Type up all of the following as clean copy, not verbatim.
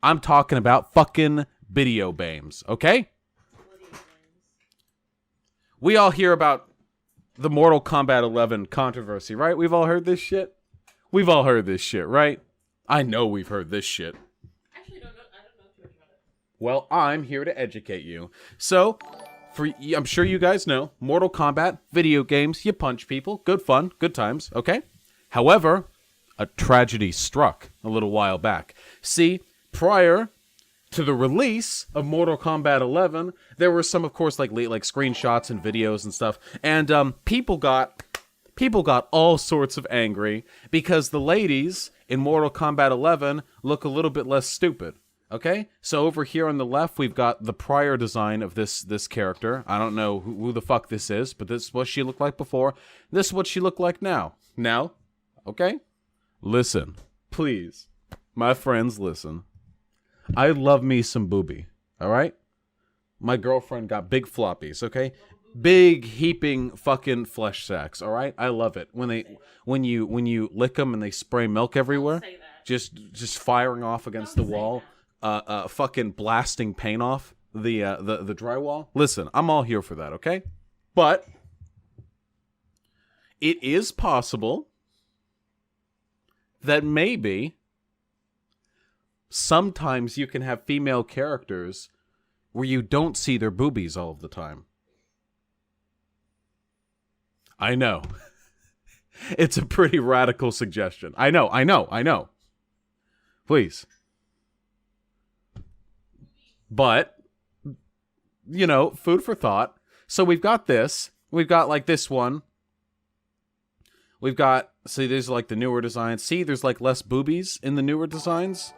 I'm talking about fucking video games, okay? We all hear about the Mortal Kombat 11 controversy, right? We've all heard this shit. We've all heard this shit, right? I know we've heard this shit. Actually, I don't know too much about it. Well, I'm here to educate you. So, I'm sure you guys know, Mortal Kombat, video games, you punch people, good fun, good times, okay? However, a tragedy struck a little while back. See, prior to the release of Mortal Kombat 11, there were some, of course, like screenshots and videos and stuff, and people got all sorts of angry because the ladies in Mortal Kombat 11 look a little bit less stupid. Okay, so over here on the left, we've got the prior design of this character. I don't know who the fuck this is, but this is what she looked like before. This is what she looked like now. Now, okay? Listen, please. My friends, listen. I love me some booby, all right? My girlfriend got big floppies, okay? Big heaping fucking flesh sacks, all right? I love it. When you lick them and they spray milk everywhere, just firing off against the wall. Fucking blasting paint off the drywall. Listen, I'm all here for that, okay? But it is possible that maybe sometimes you can have female characters where you don't see their boobies all of the time. I know. It's a pretty radical suggestion. I know. Please. But, you know, food for thought. So we've got this. We've got, like, this one. We've got, see, there's, like, the newer designs. See, there's, like, less boobies in the newer designs.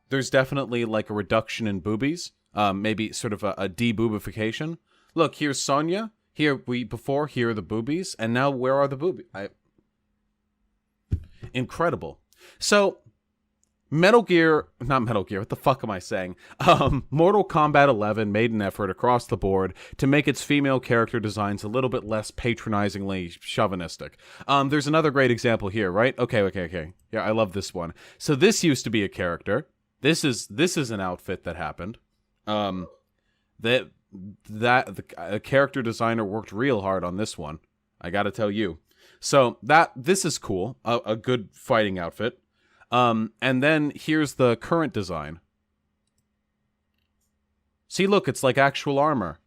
There's definitely, like, a reduction in boobies. Maybe sort of a de-boobification. Look, here's Sonya. Here are the boobies. And now, where are the boobies? Incredible. So, not Metal Gear, what the fuck am I saying? Mortal Kombat 11 made an effort across the board to make its female character designs a little bit less patronizingly chauvinistic. There's another great example here, right? Okay. Yeah, I love this one. So this used to be a character. This is an outfit that happened. A character designer worked real hard on this one. I gotta tell you. So this is cool. A good fighting outfit. And then here's the current design. See, look, it's like actual armor.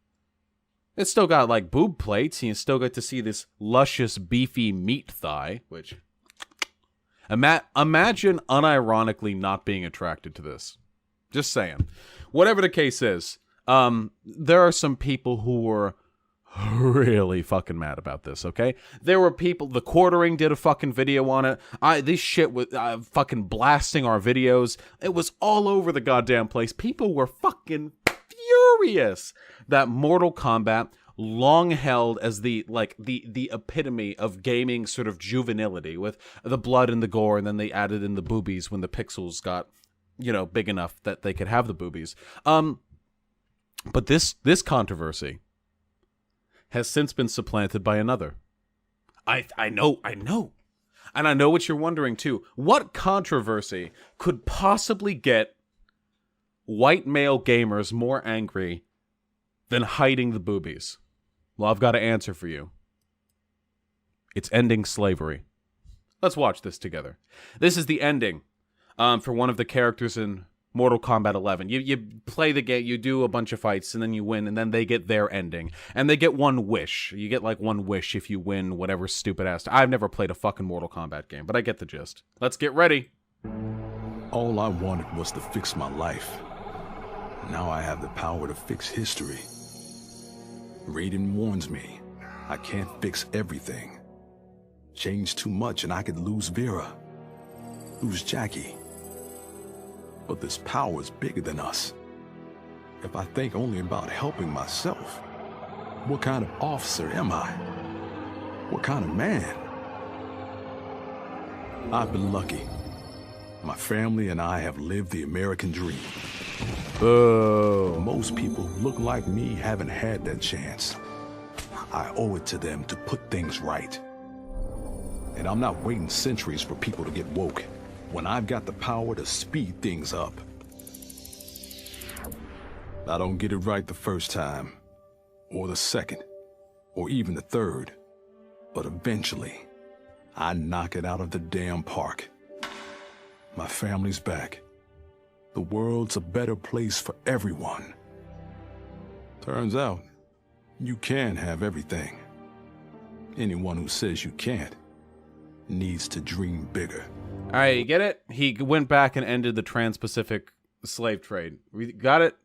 It's still got like boob plates, and you still get to see this luscious, beefy meat thigh, which imagine unironically not being attracted to this. Just saying. Whatever the case is, there are some people who were really fucking mad about this, okay? There were people, the Quartering did a fucking video on it. This shit was fucking blasting our videos. It was all over the goddamn place. People were fucking furious that Mortal Kombat, long held as the epitome of gaming sort of juvenility, with the blood and the gore, and then they added in the boobies when the pixels got, you know, big enough that they could have the boobies. But this controversy has since been supplanted by another. I know. And I know what you're wondering too. What controversy could possibly get white male gamers more angry than hiding the boobies? Well, I've got an answer for you. It's ending slavery. Let's watch this together. This is the ending for one of the characters in Mortal Kombat 11. You play the game, you do a bunch of fights, and then you win, and then they get their ending. And they get one wish. You get, like, one wish if you win whatever stupid ass... I've never played a fucking Mortal Kombat game, but I get the gist. Let's get ready. All I wanted was to fix my life. Now I have the power to fix history. Raiden warns me, I can't fix everything. Change too much and I could lose Vera, lose Jackie. But this power is bigger than us. If I think only about helping myself, what kind of officer am I? What kind of man? I've been lucky. My family and I have lived the American dream. Most people who look like me haven't had that chance. I owe it to them to put things right. And I'm not waiting centuries for people to get woke, when I've got the power to speed things up. I don't get it right the first time, or the second, or even the third, but eventually, I knock it out of the damn park. My family's back. The world's a better place for everyone. Turns out, you can have everything. Anyone who says you can't needs to dream bigger. All right, you get it? He went back and ended the trans-Pacific slave trade. We got it?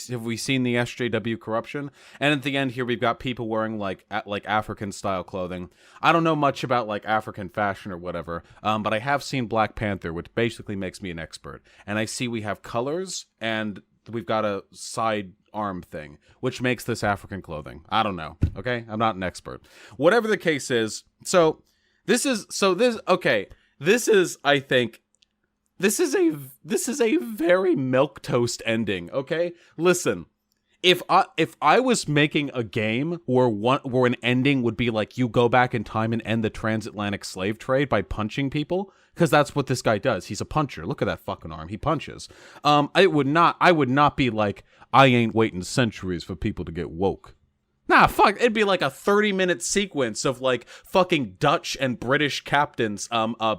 Have we seen the SJW corruption? And at the end here, we've got people wearing like African-style clothing. I don't know much about like African fashion or whatever, but I have seen Black Panther, which basically makes me an expert. And I see we have colors, and we've got a side arm thing, which makes this African clothing. I don't know, okay? I'm not an expert. Whatever the case is, this is, I think, this is a very milquetoast ending, okay? Listen, if I was making a game where an ending would be like you go back in time and end the transatlantic slave trade by punching people, because that's what this guy does. He's a puncher. Look at that fucking arm. He punches. I would not be like, I ain't waiting centuries for people to get woke. Nah, fuck, it'd be like a 30-minute sequence of like fucking Dutch and British captains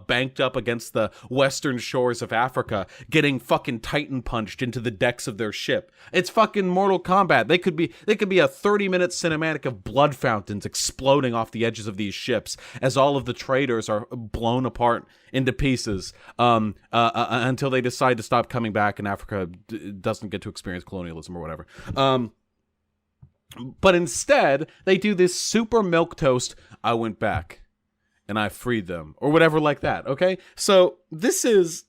banked up against the western shores of Africa getting fucking Titan punched into the decks of their ship. It's fucking Mortal Kombat. They could be a 30-minute cinematic of blood fountains exploding off the edges of these ships as all of the traders are blown apart into pieces until they decide to stop coming back and Africa doesn't get to experience colonialism or whatever. But instead, they do this super milquetoast, I went back and I freed them, or whatever like that, okay? So this is...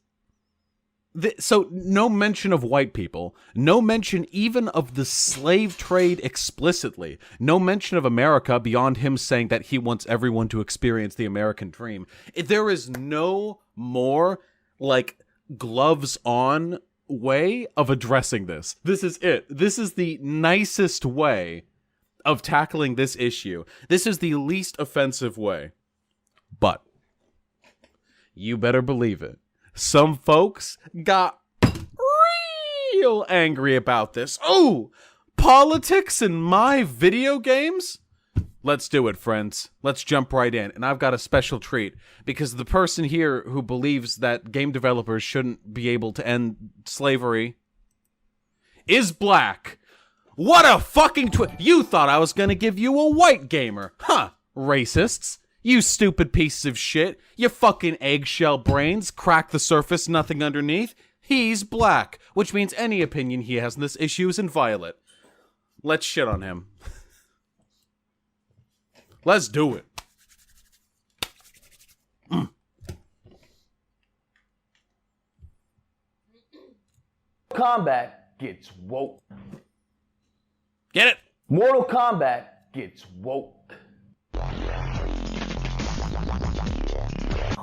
So no mention of white people, no mention even of the slave trade explicitly, no mention of America beyond him saying that he wants everyone to experience the American dream. There is no more, like, gloves on way of addressing this. This is it. This is the nicest way of tackling this issue. This is the least offensive way. But you better believe it. Some folks got real angry about this. Oh, politics in my video games? Let's do it, friends. Let's jump right in. And I've got a special treat, because the person here who believes that game developers shouldn't be able to end slavery is black. What a fucking you thought I was gonna give you a white gamer. Huh, racists. You stupid pieces of shit. You fucking eggshell brains. Crack the surface, nothing underneath. He's black, which means any opinion he has on this issue is inviolate. Let's shit on him. Let's do it. Kombat gets woke. Get it? Mortal Kombat gets woke.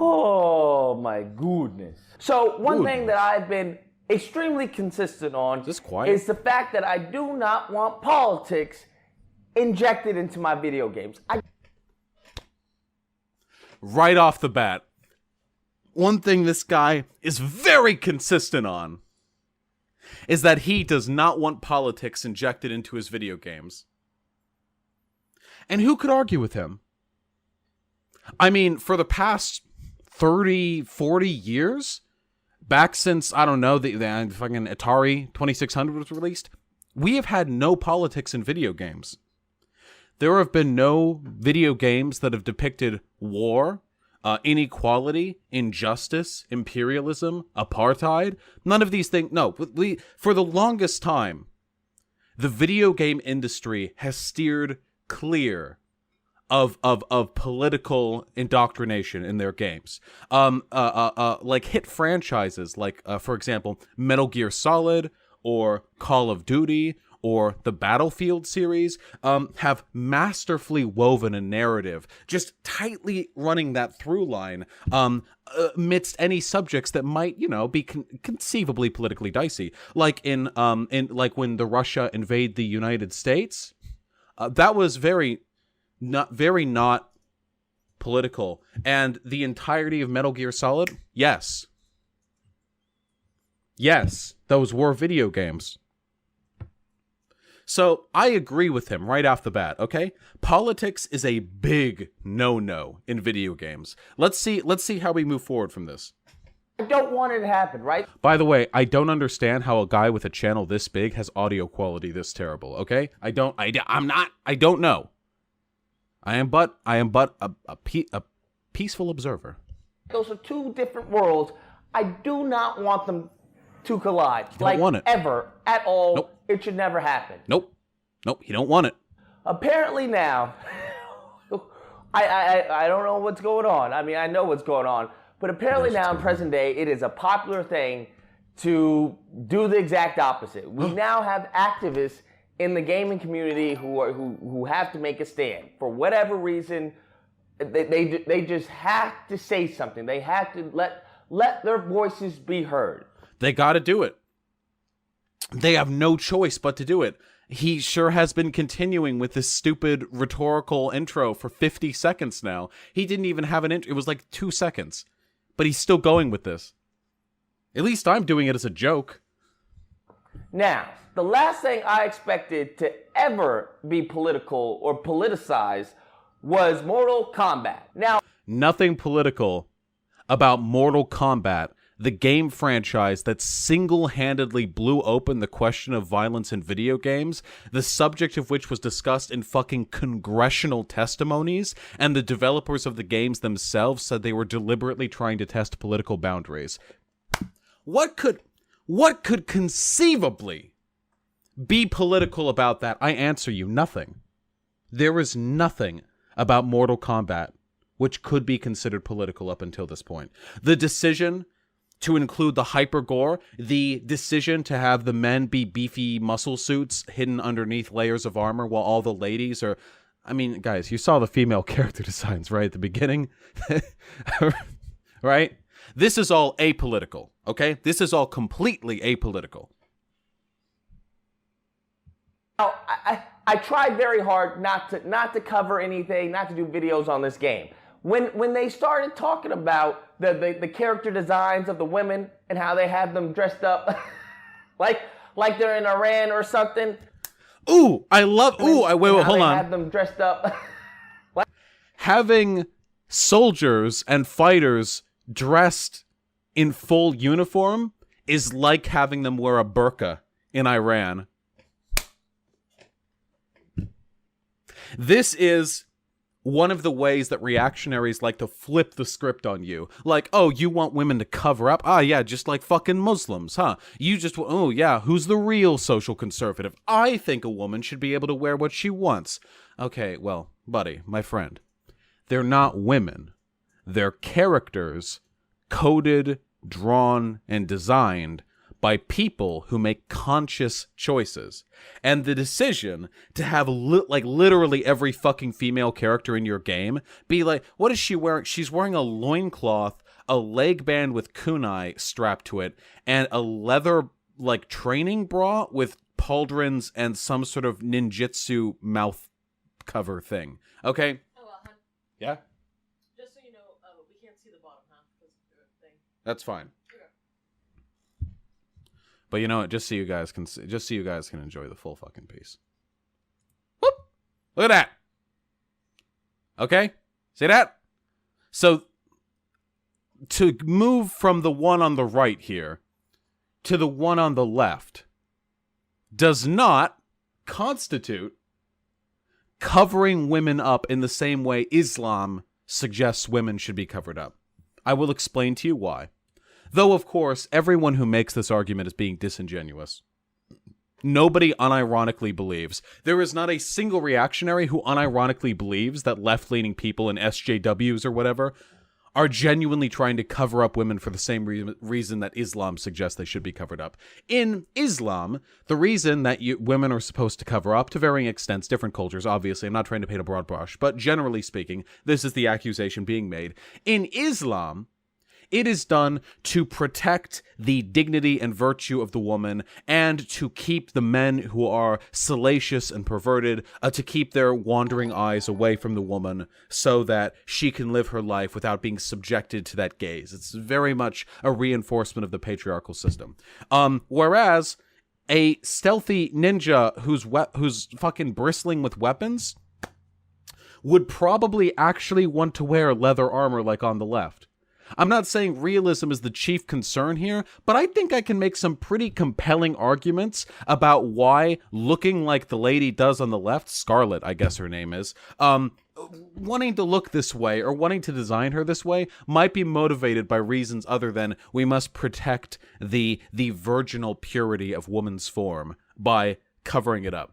Oh my goodness. So one thing that I've been extremely consistent on is the fact that I do not want politics injected into my video games. Right off the bat, one thing this guy is very consistent on is that he does not want politics injected into his video games. And who could argue with him? I mean, for the past 30, 40 years, back since, I don't know, the fucking Atari 2600 was released, we have had no politics in video games. There have been no video games that have depicted war, inequality, injustice, imperialism, apartheid. None of these things. No, for the longest time, the video game industry has steered clear of political indoctrination in their games. Like hit franchises, like for example, Metal Gear Solid or Call of Duty or the Battlefield series, have masterfully woven a narrative, just tightly running that through line amidst any subjects that might, be conceivably politically dicey. Like in like when the Russia invade the United States, that was very not political. And the entirety of Metal Gear Solid, yes, those were video games. So I agree with him right off the bat, okay? Politics is a big no-no in video games. Let's see how we move forward from this. I don't want it to happen, right? By the way, I don't understand how a guy with a channel this big has audio quality this terrible, okay? I don't know. I am but a peaceful observer. Those are two different worlds. I do not want them to collide. Don't want it. Ever, at all. Nope. It should never happen. Nope, you don't want it. Apparently now, I don't know what's going on. I mean, I know what's going on. But apparently now in present day, it is a popular thing to do the exact opposite. We now have activists in the gaming community who have to make a stand. For whatever reason, they just have to say something. They have to let their voices be heard. They got to do it. They have no choice but to do it. He sure has been continuing with this stupid rhetorical intro for 50 seconds now. He didn't even have an intro. It was like 2 seconds. But he's still going with this. At least I'm doing it as a joke. Now, the last thing I expected to ever be political or politicized was Mortal Kombat. Now, nothing political about Mortal Kombat, the game franchise that single-handedly blew open the question of violence in video games, the subject of which was discussed in fucking congressional testimonies, and the developers of the games themselves said they were deliberately trying to test political boundaries. What could conceivably be political about that? I answer you, nothing. There is nothing about Mortal Kombat which could be considered political up until this point. The decision to include the hyper-gore, the decision to have the men be beefy muscle suits hidden underneath layers of armor while all the ladies are... I mean, guys, you saw the female character designs, right, at the beginning? Right? This is all apolitical, okay? This is all completely apolitical. Now, I tried very hard not to cover anything, not to do videos on this game. When they started talking about the character designs of the women and how they have them dressed up like they're in Iran or something. Ooh, I love. Ooh, wait, hold on. Have them dressed up. Having soldiers and fighters dressed in full uniform is like having them wear a burqa in Iran. This is one of the ways that reactionaries like to flip the script on you. Like, oh, you want women to cover up? Ah, yeah, just like fucking Muslims, huh? You just, oh, yeah, who's the real social conservative? I think a woman should be able to wear what she wants. Okay, well, buddy, my friend, they're not women. They're characters coded, drawn, and designed by people who make conscious choices. And the decision to have literally every fucking female character in your game be like, what is she wearing? She's wearing a loincloth, a leg band with kunai strapped to it, and a leather training bra with pauldrons and some sort of ninjutsu mouth cover thing. Okay? Oh, hun. Yeah? Just so you know, we can't see the bottom half because of the thing. That's fine. But you know what? Just so you guys can enjoy the full fucking piece. Whoop! Look at that. Okay? See that? So to move from the one on the right here to the one on the left does not constitute covering women up in the same way Islam suggests women should be covered up. I will explain to you why. Though, of course, everyone who makes this argument is being disingenuous. Nobody unironically believes. There is not a single reactionary who unironically believes that left-leaning people in SJWs or whatever are genuinely trying to cover up women for the same reason that Islam suggests they should be covered up. In Islam, the reason that women are supposed to cover up, to varying extents, different cultures, obviously, I'm not trying to paint a broad brush, but generally speaking, this is the accusation being made. In Islam, it is done to protect the dignity and virtue of the woman and to keep the men who are salacious and perverted, to keep their wandering eyes away from the woman so that she can live her life without being subjected to that gaze. It's very much a reinforcement of the patriarchal system. Whereas a stealthy ninja who's fucking bristling with weapons would probably actually want to wear leather armor like on the left. I'm not saying realism is the chief concern here, but I think I can make some pretty compelling arguments about why looking like the lady does on the left, Scarlet, I guess her name is, wanting to look this way or wanting to design her this way might be motivated by reasons other than we must protect the virginal purity of woman's form by covering it up.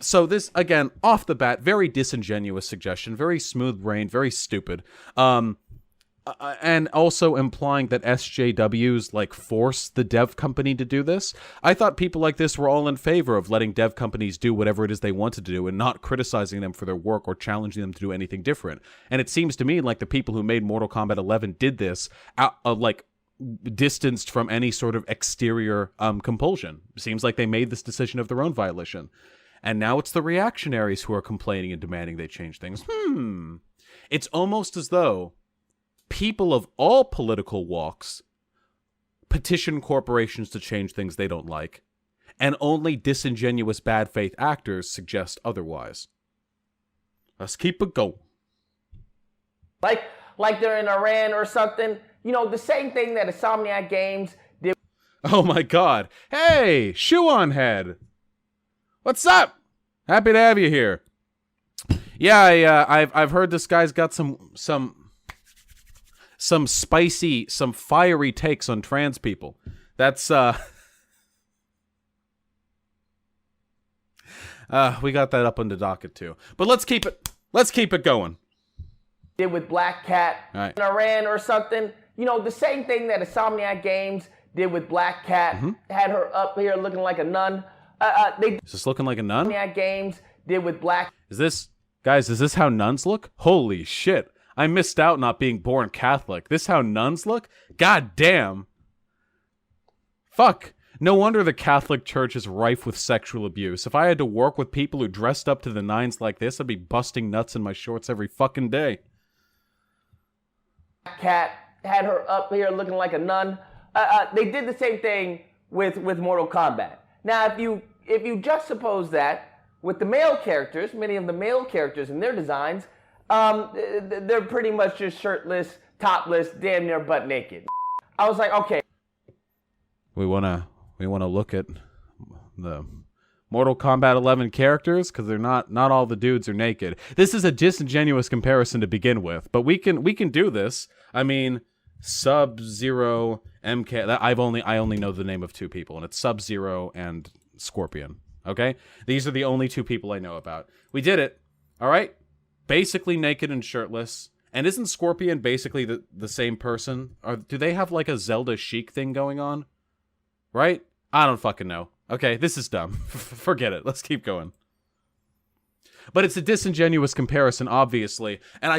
So this, again, off the bat, very disingenuous suggestion, very smooth-brained, very stupid. And also implying that SJWs, like, force the dev company to do this. I thought people like this were all in favor of letting dev companies do whatever it is they want to do and not criticizing them for their work or challenging them to do anything different. And it seems to me like the people who made Mortal Kombat 11 did this, distanced from any sort of exterior compulsion. Seems like they made this decision of their own violation. And now it's the reactionaries who are complaining and demanding they change things. It's almost as though people of all political walks petition corporations to change things they don't like, and only disingenuous bad faith actors suggest otherwise. Let's keep it going. Like they're in Iran or something. You know, the same thing that Insomniac Games did. Oh my god. Hey, Shoe on Head. What's up? Happy to have you here. Yeah, I've heard this guy's got some spicy, some fiery takes on trans people. That's we got that up on the docket too. But let's keep it going. Did with Black Cat right. in Iran or something. You know, the same thing that Insomniac Games did with Black Cat, had her up here looking like a nun. Is this looking like a nun? Insomniac Games did with Black. Is this how nuns look? Holy shit. I missed out not being born Catholic. This how nuns look? God damn. Fuck. No wonder the Catholic Church is rife with sexual abuse. If I had to work with people who dressed up to the nines like this, I'd be busting nuts in my shorts every fucking day. Cat had her up here looking like a nun. They did the same thing with Mortal Kombat. Now, if you juxtapose that with the male characters, many of the male characters in their designs, they're pretty much just shirtless, topless, damn near butt naked. I was like, okay. We wanna look at the Mortal Kombat 11 characters because they're not all the dudes are naked. This is a disingenuous comparison to begin with, but we can do this. I mean, Sub-Zero, MK. I only know the name of two people, and it's Sub-Zero and Scorpion. Okay, these are the only two people I know about. We did it. All right. Basically naked and shirtless. And isn't Scorpion basically the same person? Or do they have like a Zelda Sheik thing going on? Right? I don't fucking know. Okay, this is dumb. Forget it. Let's keep going. But it's a disingenuous comparison, obviously. And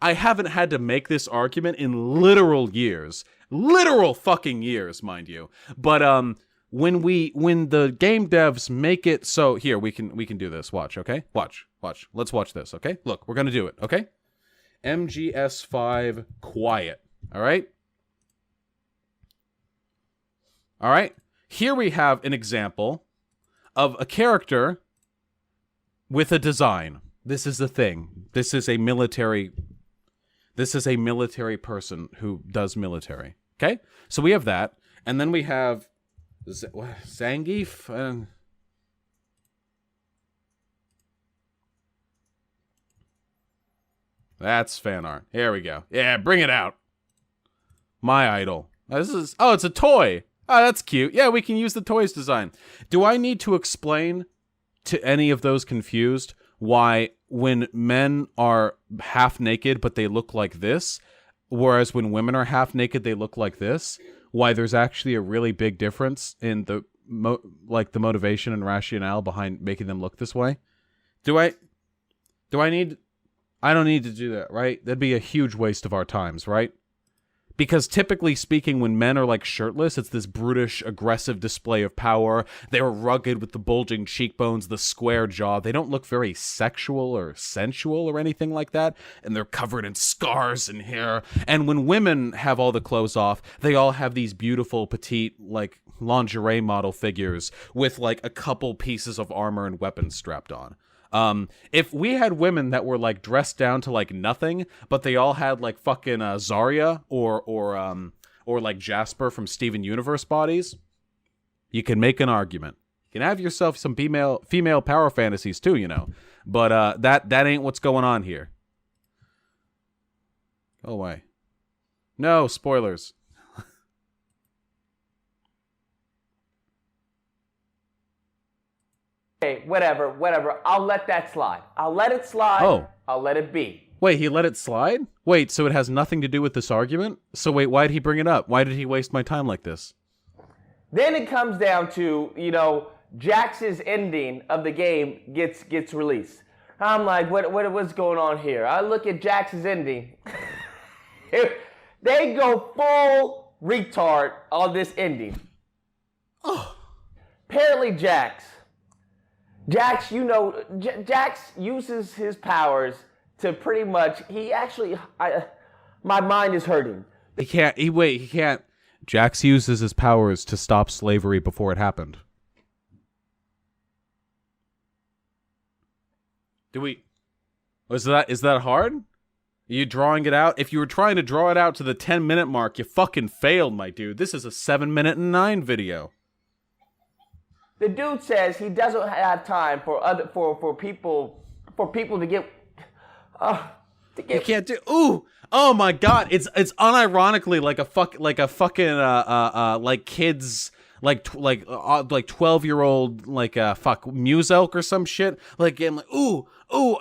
I haven't had to make this argument in literal years. Literal fucking years, mind you. But when the game devs make it so here, we can do this. Watch, okay? Watch. Let's watch this, okay? Look, we're gonna do it, okay? MGS5 quiet. Alright? Alright? Here we have an example of a character with a design. This is the thing. This is a military person who does military. Okay? So we have that. And then we have Zangief and that's fan art. Here we go. Yeah, bring it out. My idol. It's a toy. Oh, that's cute. Yeah, we can use the toys design. Do I need to explain to any of those confused why when men are half naked but they look like this, whereas when women are half naked they look like this, why there's actually a really big difference in the motivation and rationale behind making them look this way? I don't need to do that, right? That'd be a huge waste of our times, right? Because typically speaking, when men are like shirtless, it's this brutish, aggressive display of power. They're rugged with the bulging cheekbones, the square jaw. They don't look very sexual or sensual or anything like that. And they're covered in scars and hair. And when women have all the clothes off, they all have these beautiful, petite, like, lingerie model figures with like a couple pieces of armor and weapons strapped on. If we had women that were like dressed down to like nothing, but they all had like fucking Zarya or like Jasper from Steven Universe bodies, you can make an argument. You can have yourself some female power fantasies too, you know. But that ain't what's going on here. Go away. No spoilers. Okay, whatever. I'll let that slide. I'll let it slide. Oh. I'll let it be. Wait, he let it slide? Wait, so it has nothing to do with this argument? So wait, why did he bring it up? Why did he waste my time like this? Then it comes down to, you know, Jax's ending of the game gets released. I'm like, what's going on here? I look at Jax's ending. They go full retard on this ending. Oh. Apparently Jax, you know, Jax uses his powers to pretty much, my mind is hurting. He can't. Jax uses his powers to stop slavery before it happened. Is that hard? Are you drawing it out? If you were trying to draw it out to the 10-minute mark, you fucking failed, my dude. This is a 7-minute and 9 video. The dude says he doesn't have time for people to get. You can't do. Ooh, oh my god! It's unironically like a fucking like kids like 12-year-old like Muse Elk or some shit. Like I'm like ooh,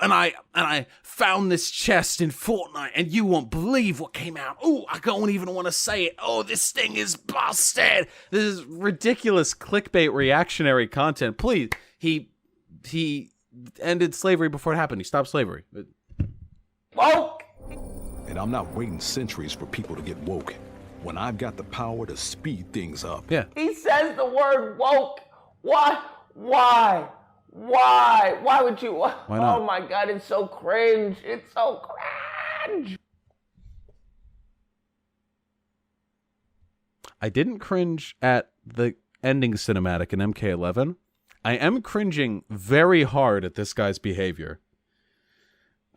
and I found this chest in Fortnite, and you won't believe what came out. Ooh, I don't even want to say it. Oh, this thing is busted. This is ridiculous clickbait reactionary content. Please, he ended slavery before it happened. He stopped slavery. Woke! And I'm not waiting centuries for people to get woke when I've got the power to speed things up. Yeah. He says the word woke. Why? Why would you? Why not? Oh my god, it's so cringe. It's so cringe. I didn't cringe at the ending cinematic in MK11. I am cringing very hard at this guy's behavior.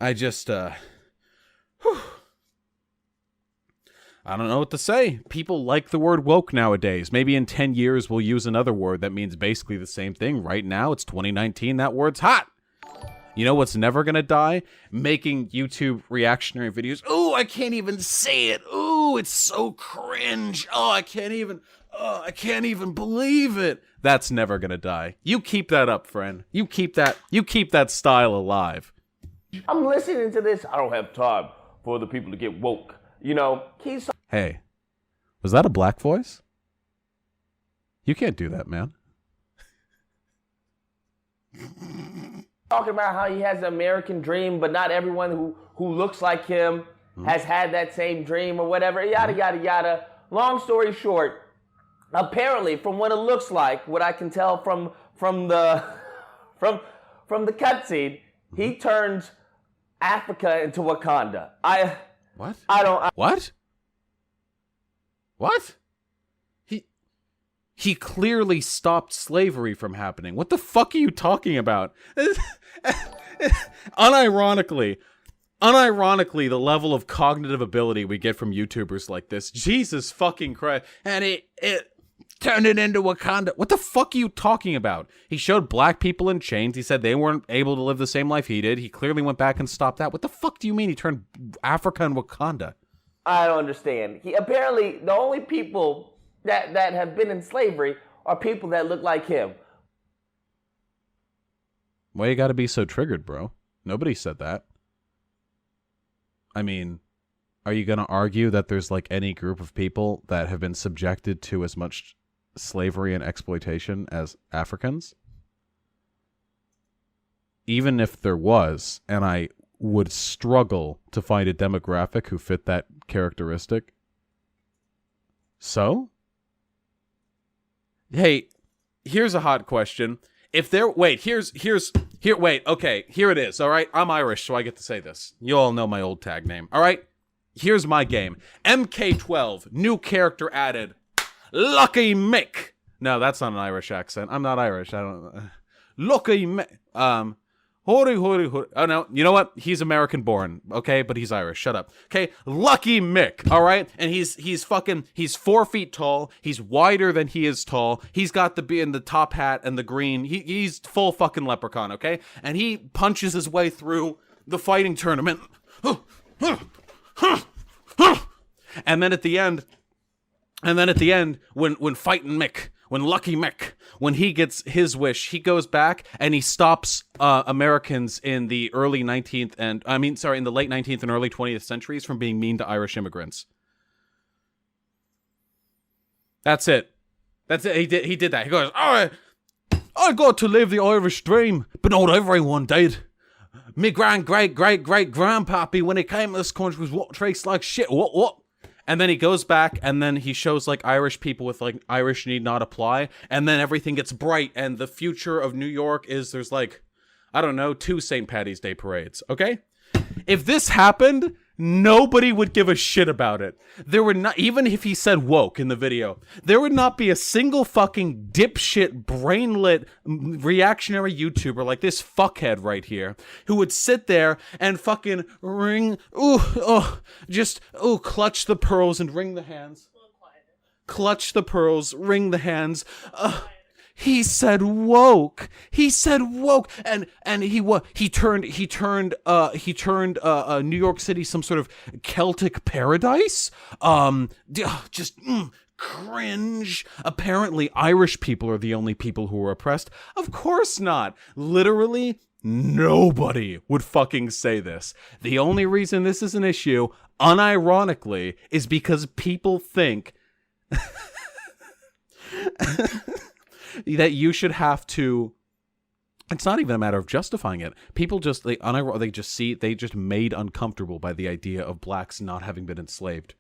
I just, I don't know what to say. People like the word woke nowadays. Maybe in 10 years we'll use another word that means basically the same thing. Right now, it's 2019. That word's hot. You know what's never gonna die? Making YouTube reactionary videos. Ooh, I can't even say it. Ooh, it's so cringe. Oh, I can't even believe it. That's never gonna die. You keep that up, friend. You keep that style alive. I'm listening to this. I don't have time for the people to get woke. You know, Hey, was that a black voice? You can't do that, man. talking about how he has an American dream, but not everyone who looks like him has had that same dream or whatever. Yada yada yada. Long story short, apparently, from what it looks like, what I can tell from the cutscene, he turns Africa into Wakanda. What? What? What? He clearly stopped slavery from happening. What the fuck are you talking about? Unironically, the level of cognitive ability we get from YouTubers like this, Jesus fucking Christ, and it turned it into Wakanda. What the fuck are you talking about? He showed black people in chains. He said they weren't able to live the same life he did. He clearly went back and stopped that. What the fuck do you mean he turned Africa and Wakanda? I don't understand. Apparently, the only people that have been in slavery are people that look like him. Why you gotta be so triggered, bro? Nobody said that. I mean, are you gonna argue that there's like any group of people that have been subjected to as much slavery and exploitation as Africans? Even if there was, and I would struggle to find a demographic who fit that characteristic. So? Hey, here's a hot question. If there, wait, here, okay, here it is, all right? I'm Irish, so I get to say this. You all know my old tag name, all right? Here's my game. MK12, new character added, Lucky Mick. No, that's not an Irish accent. I'm not Irish. I don't. Lucky me. Hori. Oh no, you know what? He's American born, okay, but he's Irish. Shut up. Okay, Lucky Mick. All right, and he's 4 feet tall. He's wider than he is tall. He's got the top hat and the green. He's full fucking leprechaun. Okay, and he punches his way through the fighting tournament. And then at the end, when fighting Mick. When Lucky Mick, when he gets his wish, he goes back and he stops Americans in the in the late 19th and early 20th centuries from being mean to Irish immigrants. That's it. He did that. He goes, I got to live the Irish dream, but not everyone did. Me great-great-great-great-grandpappy, when he came to this country, was what traced like shit. What? And then he goes back and then he shows like Irish people with like Irish need not apply. And then everything gets bright. And the future of New York is there's like, I don't know, 2 St. Paddy's Day parades. Okay? If this happened, nobody would give a shit about it. There would not, even if he said woke in the video, there would not be a single fucking dipshit, brainlet, reactionary YouTuber like this fuckhead right here who would sit there and fucking clutch the pearls and wring the hands. Clutch the pearls, wring the hands. He said woke. He said woke, and he turned New York City some sort of Celtic paradise. Cringe. Apparently, Irish people are the only people who are oppressed. Of course not. Literally, nobody would fucking say this. The only reason this is an issue, unironically, is because people think that you should have to. It's not even a matter of justifying it. People just they just made uncomfortable by the idea of blacks not having been enslaved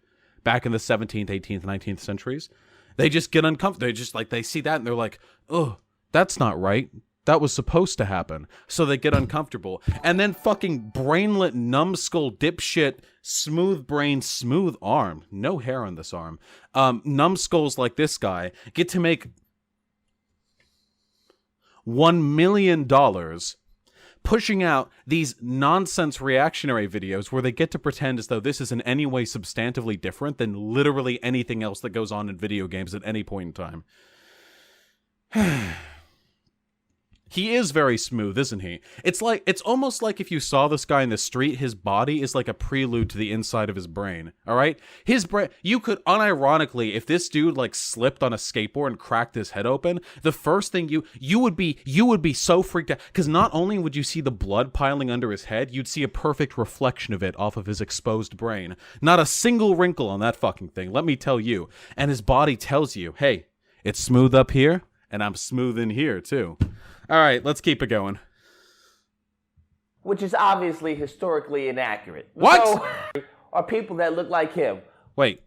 back in the 17th, 18th, 19th centuries. They just get uncomfortable. They just they see that and they're like, oh, that's not right. That was supposed to happen. So they get uncomfortable. And then fucking brainlet, numbskull, dipshit, smooth brain, smooth arm. No hair on this arm. Numbskulls like this guy get to make $1 million pushing out these nonsense reactionary videos where they get to pretend as though this is in any way substantively different than literally anything else that goes on in video games at any point in time. He is very smooth, isn't he? It's almost like if you saw this guy in the street, his body is like a prelude to the inside of his brain. All right? His brain, you could unironically, if this dude like slipped on a skateboard and cracked his head open, the first thing you would be so freaked out, because not only would you see the blood piling under his head, you'd see a perfect reflection of it off of his exposed brain. Not a single wrinkle on that fucking thing, let me tell you. And his body tells you, hey, it's smooth up here, and I'm smooth in here too. All right, let's keep it going. Which is obviously historically inaccurate. What? So, are people that look like him. Wait.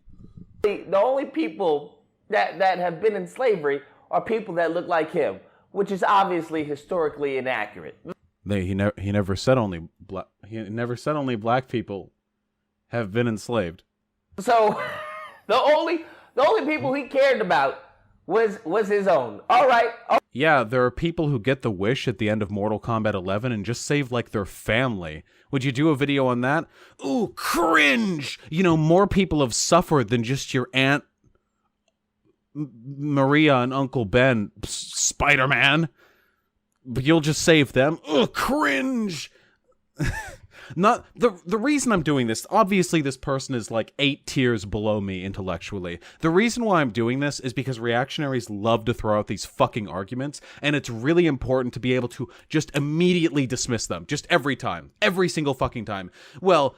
The only people that have been in slavery are people that look like him, which is obviously historically inaccurate. He never said only black people have been enslaved. So the only people he cared about was his own. All right. Yeah, there are people who get the wish at the end of Mortal Kombat 11 and just save, like, their family. Would you do a video on that? Ooh, cringe! You know, more people have suffered than just your Aunt Maria and Uncle Ben, Spider-Man. But you'll just save them. Ooh, cringe! Not the reason I'm doing this, obviously this person is like 8 tiers below me intellectually. The reason why I'm doing this is because reactionaries love to throw out these fucking arguments, and it's really important to be able to just immediately dismiss them. Just every time. Every single fucking time. Well,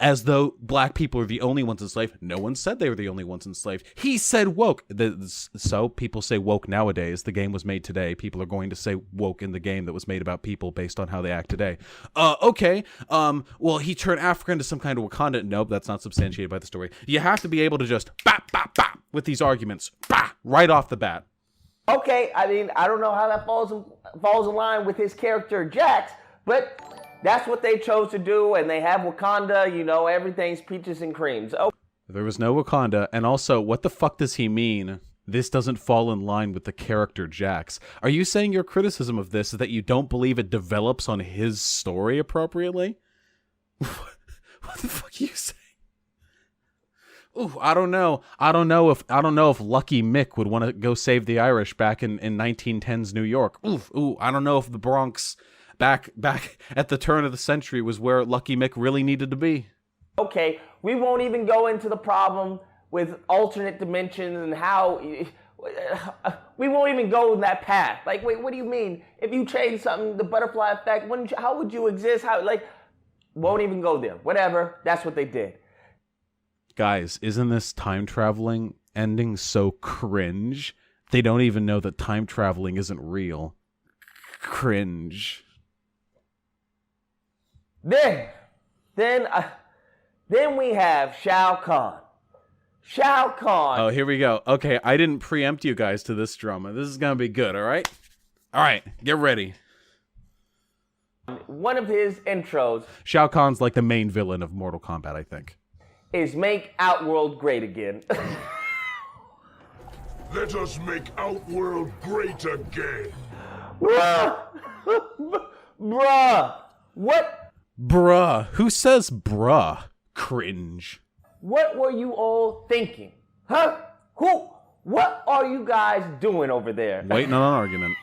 as though black people are the only ones enslaved. No one said they were the only ones enslaved. He said woke. So people say woke nowadays. The game was made today. People are going to say woke in the game that was made about people based on how they act today. Okay. Well, he turned Africa into some kind of Wakanda. Nope, that's not substantiated by the story. You have to be able to just bap, bap, bap with these arguments. Bap, right off the bat. Okay, I mean, I don't know how that falls in line with his character, Jax, but that's what they chose to do, and they have Wakanda, you know, everything's peaches and creams. Oh. There was no Wakanda, and also, what the fuck does he mean This doesn't fall in line with the character Jax. Are you saying your criticism of this is that you don't believe it develops on his story appropriately? What the fuck are you saying? Ooh, I don't know. I don't know if Lucky Mick would want to go save the Irish back in 1910s New York. Ooh, I don't know if the Bronx back at the turn of the century was where Lucky Mick really needed to be. Okay, we won't even go into the problem with alternate dimensions and how we won't even go in that path. Like, wait, what do you mean? If you change something, the butterfly effect, how would you exist? Won't even go there. Whatever, that's what they did. Guys, isn't this time traveling ending so cringe? They don't even know that time traveling isn't real. Cringe. Then we have Shao Kahn. Shao Kahn. Oh, here we go. Okay, I didn't preempt you guys to this drama. This is gonna be good, all right? All right, get ready. One of his intros. Shao Kahn's like the main villain of Mortal Kombat, I think. Is make Outworld great again. Let us make Outworld great again. Bruh! Bruh! What? Bruh. Who says bruh? Cringe. What were you all thinking? Huh? What are you guys doing over there? Waiting on an argument.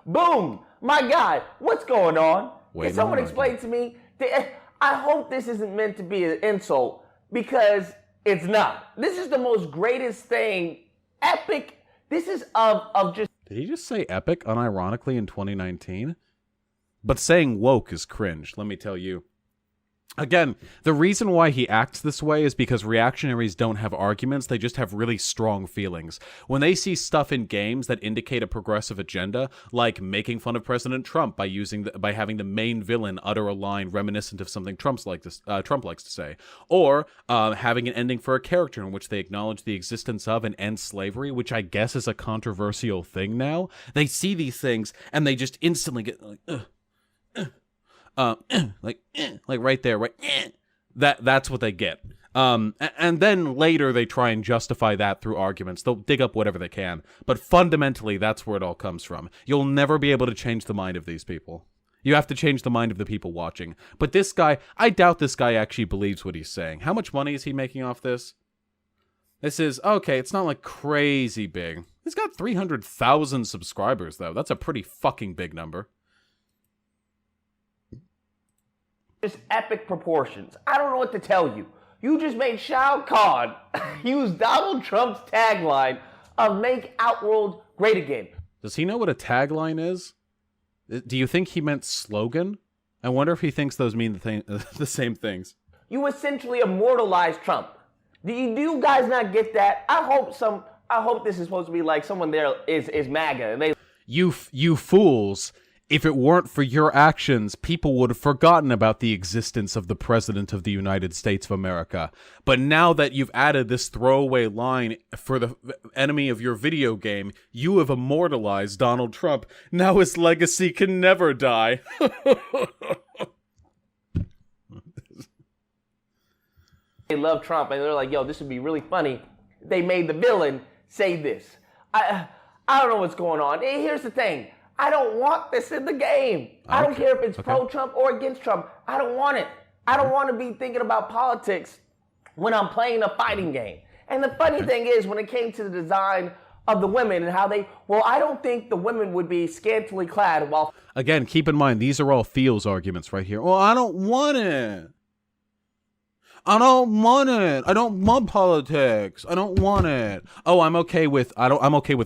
Boom! My God, what's going on? Waiting Can someone on an explain to me? I hope this isn't meant to be an insult, because it's not. This is the most greatest thing, epic. This is of just... Did he just say epic unironically in 2019? But saying woke is cringe, let me tell you. Again, the reason why he acts this way is because reactionaries don't have arguments, they just have really strong feelings. When they see stuff in games that indicate a progressive agenda, like making fun of President Trump by having the main villain utter a line reminiscent of something Trump likes to say, or having an ending for a character in which they acknowledge the existence of and end slavery, which I guess is a controversial thing now, they see these things and they just instantly get like, like right there, right? That's what they get. And then later they try and justify that through arguments. They'll dig up whatever they can, but fundamentally that's where it all comes from. You'll never be able to change the mind of these people. You have to change the mind of the people watching. But this guy, I doubt this guy actually believes what he's saying. How much money is he making off this? This is, okay, it's not like crazy big. He's got 300,000 subscribers though. That's a pretty fucking big number. Just epic proportions. I don't know what to tell you. You just made Shao Kahn use Donald Trump's tagline of make Outworld great again. Does he know what a tagline is? Do you think he meant slogan? I wonder if he thinks those mean the same things. You essentially immortalized Trump. Do you guys not get that? I hope this is supposed to be like someone there is MAGA and they... You fools. If it weren't for your actions, people would have forgotten about the existence of the President of the United States of America. But now that you've added this throwaway line for the enemy of your video game, you have immortalized Donald Trump. Now his legacy can never die. They love Trump, and they're like, yo, this would be really funny. They made the villain say this. I don't know what's going on. Here's the thing. I don't want this in the game. I don't care if it's pro-Trump or against Trump. I don't want it. I don't want to be thinking about politics when I'm playing a fighting game. And the funny thing is, when it came to the design of the women and how I don't think the women would be scantily clad while... Again, keep in mind, these are all feels arguments right here. Well, I don't want it. I don't want it. I don't want politics. I don't want it. Oh, I'm okay with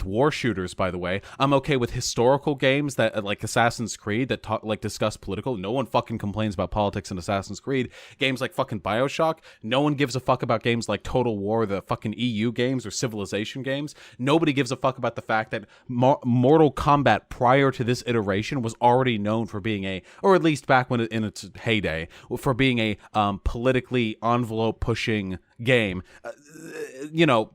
war shooters, by the way. I'm okay with historical games that like Assassin's Creed that discuss political. No one fucking complains about politics in Assassin's Creed. Games like fucking BioShock. No one gives a fuck about games like Total War, the fucking EU games or Civilization games. Nobody gives a fuck about the fact that Mortal Kombat prior to this iteration was already known for being or at least back when in its heyday, for being a politically envelope pushing game.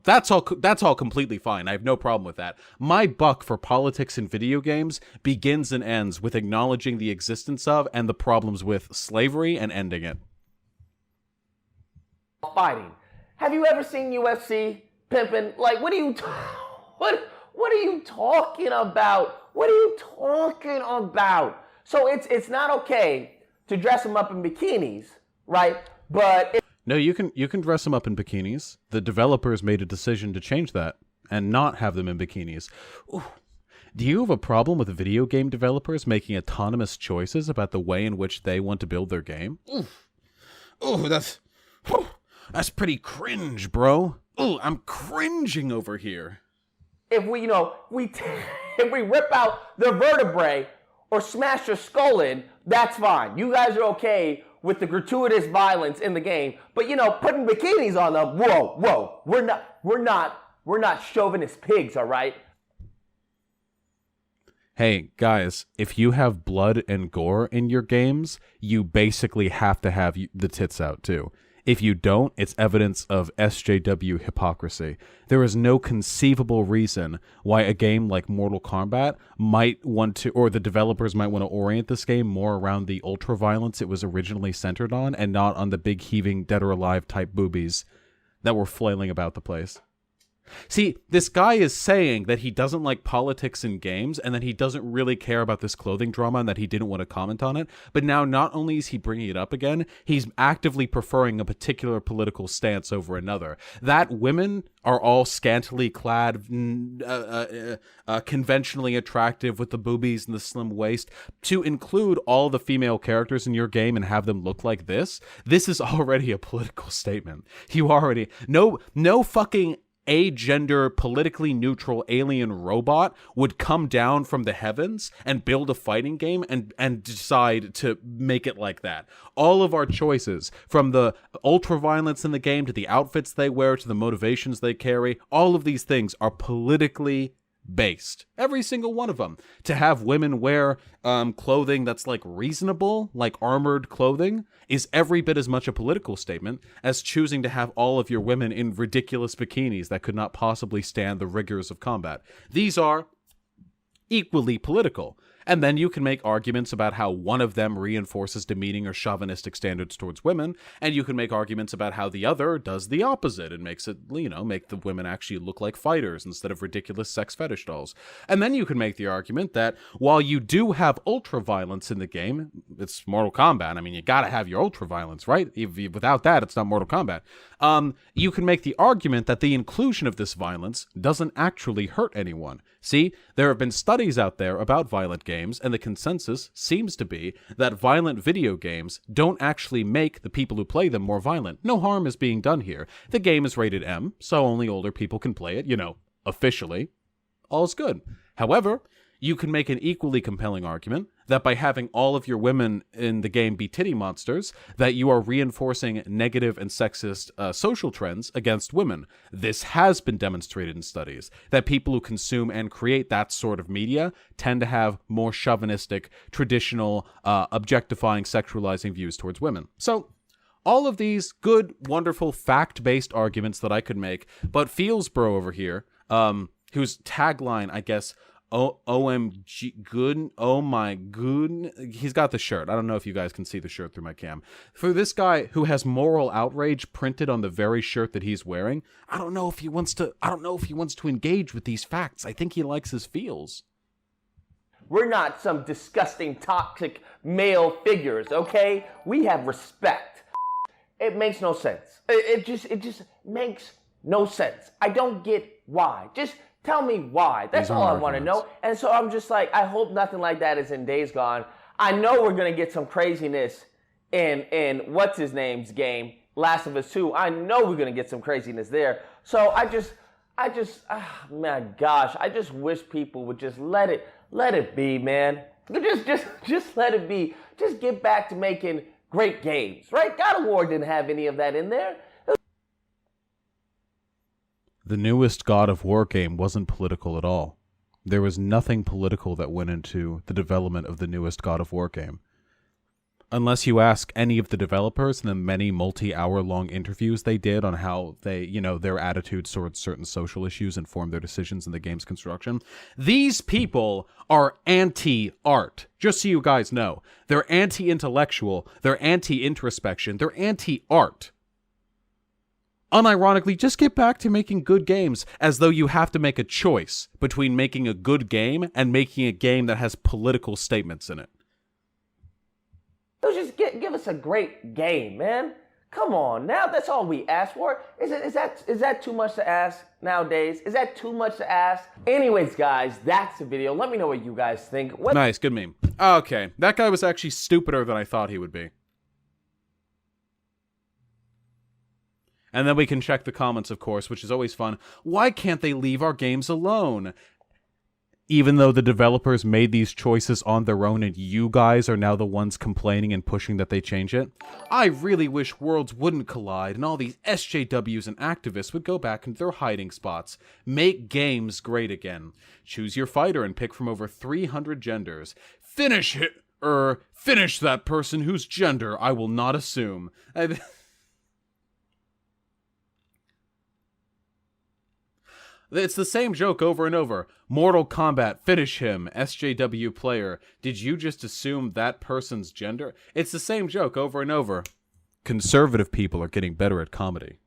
That's all completely fine. I have no problem with that. My buck for politics in video games begins and ends with acknowledging the existence of and the problems with slavery and ending it. Fighting. Have you ever seen UFC pimping? Like, what are you What are you talking about? What are you talking about? So it's not okay to dress them up in bikinis, right? But no, you can dress them up in bikinis. The developers made a decision to change that and not have them in bikinis. Ooh. Do you have a problem with video game developers making autonomous choices about the way in which they want to build their game? Ooh, that's pretty cringe, bro. Ooh, I'm cringing over here. If we if we rip out the vertebrae or smash your skull in, that's fine. You guys are okay with the gratuitous violence in the game, but putting bikinis on them, whoa, we're not chauvinist pigs, all right? Hey, guys, if you have blood and gore in your games, you basically have to have the tits out, too. If you don't, it's evidence of SJW hypocrisy. There is no conceivable reason why a game like Mortal Kombat might want to, or the developers might want to orient this game more around the ultra-violence it was originally centered on, and not on the big heaving Dead or Alive type boobies that were flailing about the place. See, this guy is saying that he doesn't like politics in games and that he doesn't really care about this clothing drama and that he didn't want to comment on it. But now not only is he bringing it up again, he's actively preferring a particular political stance over another. That women are all scantily clad, conventionally attractive with the boobies and the slim waist, to include all the female characters in your game and have them look like this is already a political statement. You already... No fucking agender, politically neutral alien robot would come down from the heavens and build a fighting game and decide to make it like that. All of our choices, from the ultra-violence in the game to the outfits they wear to the motivations they carry, all of these things are politically based. Every single one of them. To have women wear clothing that's like reasonable, like armored clothing, is every bit as much a political statement as choosing to have all of your women in ridiculous bikinis that could not possibly stand the rigors of combat. These are equally political. And then you can make arguments about how one of them reinforces demeaning or chauvinistic standards towards women, and you can make arguments about how the other does the opposite and makes it, make the women actually look like fighters instead of ridiculous sex fetish dolls. And then you can make the argument that while you do have ultra-violence in the game, it's Mortal Kombat. I mean, you gotta have your ultra-violence, right? Without that, it's not Mortal Kombat. You can make the argument that the inclusion of this violence doesn't actually hurt anyone. See, there have been studies out there about violent games, and the consensus seems to be that violent video games don't actually make the people who play them more violent. No harm is being done here. The game is rated M, so only older people can play it, officially. All's good. However, you can make an equally compelling argument that by having all of your women in the game be titty monsters, that you are reinforcing negative and sexist social trends against women. This has been demonstrated in studies, that people who consume and create that sort of media tend to have more chauvinistic, traditional, objectifying, sexualizing views towards women. So, all of these good, wonderful, fact-based arguments that I could make, but Feels Bro over here, whose tagline, I guess, OMG, good, oh my good, he's got the shirt. I don't know if you guys can see the shirt through my cam. For this guy who has moral outrage printed on the very shirt that he's wearing, I don't know if he wants to engage with these facts. I think he likes his feels. We're not some disgusting, toxic male figures, okay? We have respect. It makes no sense. It just makes no sense. I don't get why. Just tell me why. That's all I want to know. And so I'm just like, I hope nothing like that is in Days Gone. I know we're going to get some craziness in what's his name's game, Last of Us 2. I know we're going to get some craziness there. So I just, my gosh, I just wish people would just let it be, man. Just let it be. Just get back to making great games, right? God of War didn't have any of that in there. The newest God of War game wasn't political at all. There was nothing political that went into the development of the newest God of War game. Unless you ask any of the developers in the many multi-hour-long interviews they did on how they, their attitudes towards certain social issues informed their decisions in the game's construction. These people are anti-art. Just so you guys know. They're anti-intellectual. They're anti-introspection. They're anti-art. Unironically, just get back to making good games, as though you have to make a choice between making a good game and making a game that has political statements in it. So just give us a great game, man. Come on, now that's all we ask for. Is that too much to ask nowadays? Is that too much to ask? Anyways, guys, that's the video. Let me know what you guys think. Nice, good meme. Okay, that guy was actually stupider than I thought he would be. And then we can check the comments, of course, which is always fun. Why can't they leave our games alone? Even though the developers made these choices on their own and you guys are now the ones complaining and pushing that they change it. I really wish worlds wouldn't collide and all these SJWs and activists would go back into their hiding spots. Make games great again. Choose your fighter and pick from over 300 genders. Finish that person whose gender I will not assume. It's the same joke over and over. Mortal Kombat, finish him, SJW player. Did you just assume that person's gender? It's the same joke over and over. Conservative people are getting better at comedy.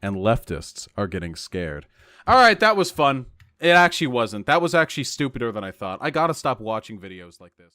And leftists are getting scared. Alright, that was fun. It actually wasn't. That was actually stupider than I thought. I gotta stop watching videos like this.